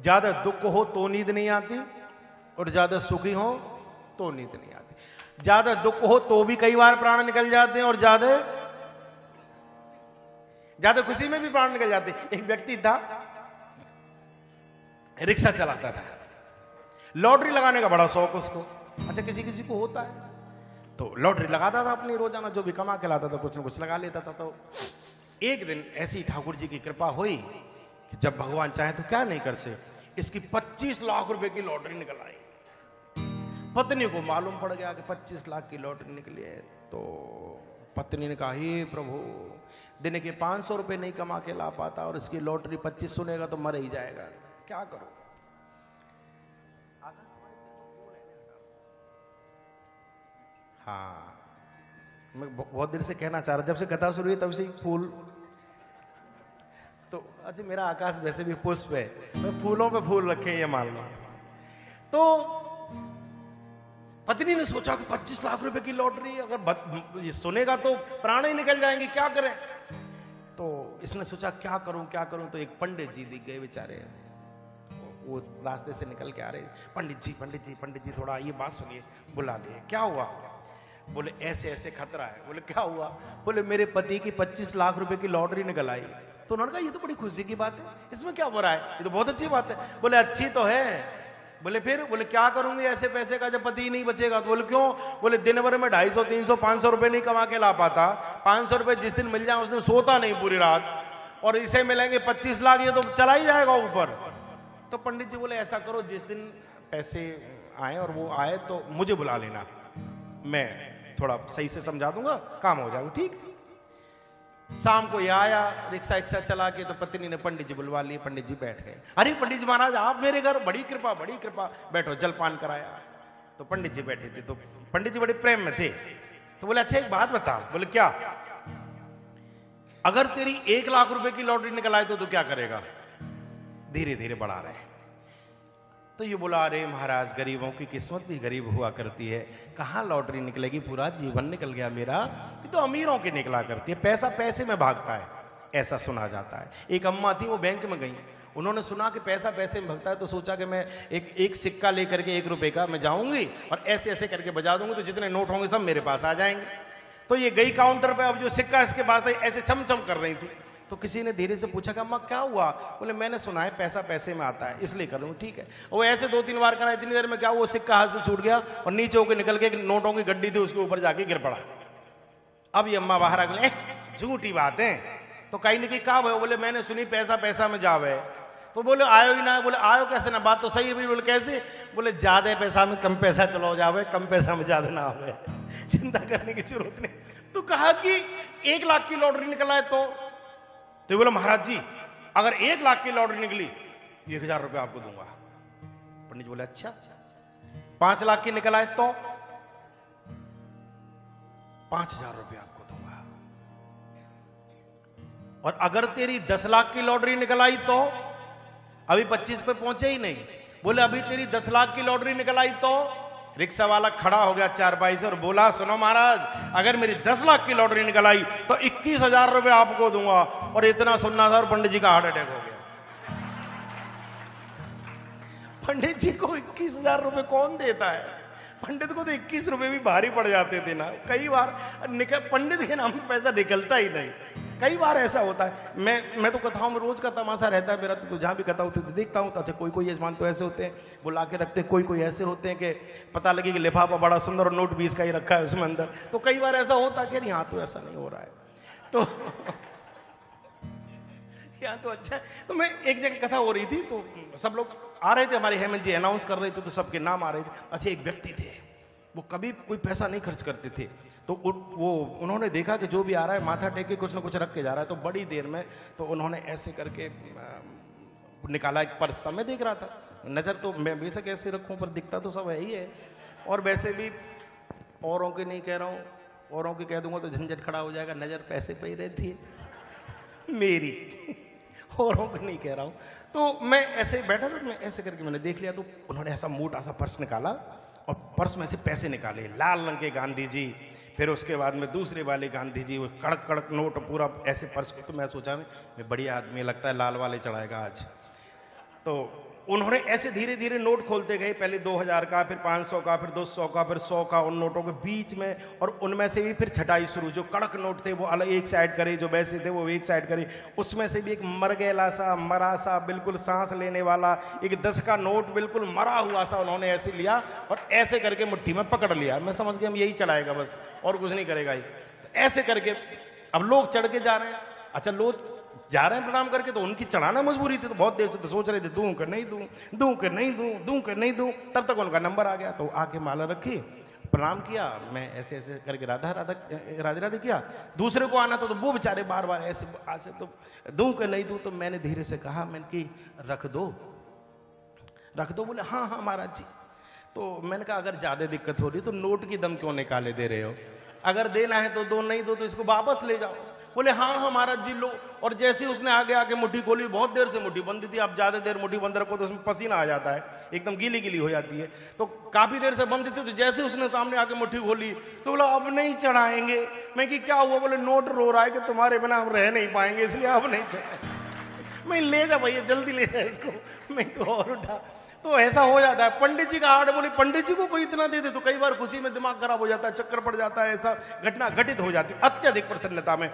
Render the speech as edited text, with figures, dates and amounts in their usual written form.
ज्यादा दुख हो तो नींद नहीं आती और ज्यादा सुखी हो तो नींद नहीं आती। ज्यादा दुख हो तो भी कई बार प्राण निकल जाते हैं और ज्यादा खुशी में भी प्राण निकल जाते हैं। एक व्यक्ति था, रिक्शा चलाता था, लॉटरी लगाने का बड़ा शौक उसको। अच्छा, किसी किसी को होता है, तो लॉटरी लगाता था अपनी रोजाना, जो भी कमा के लाता था कुछ न कुछ लगा लेता था। तो एक दिन ऐसी ठाकुर जी की कृपा हुई कि जब भगवान चाहे तो क्या नहीं कर सकते, इसकी 25 लाख रुपए की लॉटरी निकल आई। पत्नी को मालूम पड़ गया कि 25 लाख की लॉटरी निकली है। तो पत्नी ने कहा, हे प्रभु, दिन के 500 रुपए नहीं कमा के ला पाता और इसकी लॉटरी 25 सुनेगा तो मर ही जाएगा, क्या करो। हाँ, मैं बहुत देर से कहना चाह रहा, जब से कथा शुरू हुई तब से फूल। तो अच्छा, मेरा आकाश वैसे भी पुष्प है, मैं फूलों पे फूल रखे ये मान लो। तो पत्नी ने सोचा कि 25 लाख रुपए की लॉटरी अगर ये सुनेगा तो प्राण ही निकल जाएंगे, क्या करें। तो इसने सोचा क्या करूं क्या करूं। तो एक पंडित जी दिख गए बेचारे, वो रास्ते से निकल के आ रहे। पंडित जी पंडित जी पंडित जी, थोड़ा ये बात सुनिए। बुला लिए। क्या हुआ? बोले ऐसे ऐसे खतरा है। बोले क्या हुआ? बोले मेरे पति की 25 लाख रुपए की लॉटरी निकल आई। तो उन्होंने कहा ये तो बड़ी खुशी की बात है, इसमें क्या बुरा है, ये तो बहुत अच्छी बात है। बोले अच्छी तो है। बोले फिर? बोले क्या करूंगी ऐसे पैसे का जब पति ही नहीं बचेगा। तो बोले क्यों? बोले दिन भर में 250 300 500 रुपए नहीं कमा के ला पाता, 500 रुपए जिस दिन मिल जाए उस दिन सोता नहीं पूरी रात, और इसे मिलेंगे 25 लाख, ये तो चला ही जाएगा ऊपर। तो पंडित जी बोले ऐसा करो, जिस दिन पैसे आए और वो आए तो मुझे बुला लेना, मैं थोड़ा सही से समझा दूंगा, काम हो जाएगा। ठीक। शाम को ये आया रिक्शा रिक्शा चला के, तो पत्नी ने पंडित जी बुलवा लिए। पंडित जी बैठ गए। अरे पंडित जी महाराज आप मेरे घर, बड़ी कृपा बड़ी कृपा, बैठो। जलपान कराया। तो पंडित जी बैठे थे। तो पंडित जी बड़े प्रेम में थे। तो बोले अच्छा एक बात बता। बोले क्या? अगर तेरी 1 लाख रुपए की लॉटरी निकल आए तो क्या करेगा? धीरे धीरे बढ़ा रहे। तो ये बोला अरे महाराज, गरीबों की किस्मत भी गरीब हुआ करती है, कहाँ लॉटरी निकलेगी, पूरा जीवन निकल गया मेरा। ये तो अमीरों की निकला करती है, पैसा पैसे में भागता है, ऐसा सुना जाता है। एक अम्मा थी, वो बैंक में गई, उन्होंने सुना कि पैसा पैसे में भागता है, तो सोचा कि मैं एक सिक्का लेकर के 1 रुपए का मैं जाऊंगी और ऐसे ऐसे करके बजा दूंगी, तो जितने नोट होंगे सब मेरे पास आ जाएंगे। तो ये गई काउंटर पे, अब जो सिक्का इसके पास ऐसे चमचम कर रही थी। तो किसी ने धीरे से पूछा कि अम्मा क्या हुआ? बोले मैंने सुना है पैसा पैसे में आता है, इसलिए कर रहा हूँ। ठीक है। वो ऐसे 2-3 बार करा, इतनी देर में क्या वो सिक्का हाथ से छूट गया और नीचे होकर निकल के नोटों की गड्डी थी उसके ऊपर जाके गिर पड़ा। अब ये अम्मा बाहर आ गए, झूठी बात है। तो कहीं न कहीं कहा हुआ? बोले मैंने सुनी पैसा पैसा में जावे। तो बोले आयो ही ना। बोले आयो कैसे ना, बात तो सही है। बोले कैसे? बोले ज्यादा पैसा में कम पैसा चलो जावे, कम पैसा में ज्यादा ना आवे, चिंता करने की जरूरत नहीं। तो कहा कि 1 लाख की लॉटरी निकला है तो बोला महाराज जी अगर 1 लाख की लॉटरी निकली 1000 रुपए आपको दूंगा। पंडित जी बोले अच्छा। 5 लाख की निकल आए तो 5000 रुपए आपको दूंगा। और अगर तेरी 10 लाख की लॉटरी निकल आई तो? अभी 25 पे पहुंचे ही नहीं। बोले अभी तेरी 10 लाख की लॉटरी निकल आई तो? रिक्शा वाला खड़ा हो गया चारपाई से और बोला सुनो महाराज, अगर मेरी 10 लाख की लॉटरी निकल आई तो 21,000 रुपए आपको दूंगा। और इतना सुनना था और पंडित जी का हार्ट अटैक हो गया। पंडित जी को 21,000 रुपए कौन देता है? पंडित को तो 21 रुपए भी भारी पड़ जाते थे ना। कई बार पंडित के नाम पे पैसा निकलता ही नहीं। कई बार ऐसा होता है। मैं तो कथाओं में रोज का तमाशा रहता है मेरा, तो जहां भी कथा होती है देखता हूं। तो अच्छा कोई यजमान तो ऐसे होते हैं बुला के रखते हैं, कोई ऐसे होते हैं कि पता लगे कि लिफाफा बड़ा सुंदर और नोट 20 का ही रखा है उसमें अंदर। तो कई बार ऐसा होता है कि यहाँ तो ऐसा नहीं हो रहा है, तो यहाँ तो अच्छा है। तो मैं एक जगह कथा हो रही थी, तो सब लोग आ रहे थे, हमारे हेमंत जी अनाउंस कर रहे थे, तो सबके नाम आ रहे थे। अच्छा एक व्यक्ति थे, वो कभी कोई पैसा नहीं खर्च करते थे। तो वो उन्होंने देखा कि जो भी आ रहा है माथा टेक के कुछ ना कुछ रख के जा रहा है। तो बड़ी देर में तो उन्होंने ऐसे करके निकाला एक पर्स। मैं देख रहा था, नज़र तो मैं बेशक ऐसे रखूं पर दिखता तो सब है ही है। और वैसे भी औरों के नहीं कह रहा हूँ, औरों के कह दूंगा तो झंझट खड़ा हो जाएगा, नज़र पैसे पे ही रहती है मेरी, औरों को नहीं कह रहा हूँ। तो मैं ऐसे बैठा था, मैं ऐसे करके मैंने देख लिया। तो उन्होंने ऐसा मोटा सा पर्स निकाला और पर्स में से पैसे निकाले, लाल रंग के गांधी जी, फिर उसके बाद में दूसरे वाले गांधी जी, वो कड़क कड़क नोट पूरा ऐसे पर्स को। तो मैं सोचा मैं बढ़िया आदमी लगता है, लाल वाले चढ़ाएगा आज। तो उन्होंने ऐसे धीरे धीरे नोट खोलते गए, पहले 2000 का, फिर 500 का, फिर 200 का, फिर 100 का, उन नोटों के बीच में, और उनमें से भी फिर छटाई शुरू। जो कड़क नोट थे वो अलग एक साइड करे, जो वैसे थे वो एक साइड करे। उसमें से भी एक मरगैला सा, मरा सा, बिल्कुल सांस लेने वाला एक 10 का नोट बिल्कुल मरा हुआ सा उन्होंने ऐसे लिया और ऐसे करके मुट्ठी में पकड़ लिया। मैं समझ गया हम यही चलाएगा बस, और कुछ नहीं करेगा ये। ऐसे करके अब लोग चढ़ के जा रहे हैं। अच्छा, लोग जा रहे हैं प्रणाम करके, तो उनकी चढ़ाना मजबूरी थी, तो बहुत देर से तो सोच रहे थे दूं कि नहीं दूं, दूं कि नहीं दूं, दूं कि नहीं दूं। तब तक उनका नंबर आ गया, तो आके माला रखी, प्रणाम किया, मैं ऐसे ऐसे करके राधा राधा राधे राधे किया। दूसरे को आना तो वो बेचारे बार बार ऐसे ऐसे, तो दूं कि नहीं दूं। तो मैंने धीरे से कहा, मैंने कि रख दो, रख दो। बोले हाँ हाँ महाराज जी। तो मैंने कहा अगर ज्यादा दिक्कत हो रही तो नोट की दम क्यों निकाले दे रहे हो, अगर देना है तो दो, नहीं दो तो इसको वापस ले जाओ। बोले हाँ हाँ महाराज जी लो। और जैसे ही उसने आगे आके मुट्ठी खोली, बहुत देर से मुट्ठी बंदी थी, आप ज्यादा देर मुट्ठी बंद रखो तो उसमें पसीना आ जाता है, एकदम गीली गीली हो जाती है, तो काफी देर से बंद थी। तो जैसे उसने सामने आके मुट्ठी खोली तो बोला अब नहीं चढ़ाएंगे। मैं कि क्या हुआ? बोले नोट रो रहा है कि तुम्हारे बिना हम रह नहीं पाएंगे, इसलिए अब नहीं चढ़ाएंगे। मैं ले जा भैया, जल्दी ले जा इसको। मैं तो और उठा। तो ऐसा हो जाता है। पंडित जी का हार्ट, बोले पंडित जी को कोई इतना दे दे, तो कई बार खुशी में दिमाग खराब हो जाता है, चक्कर पड़ जाता है, ऐसा घटना घटित हो जाती है अत्यधिक प्रसन्नता में।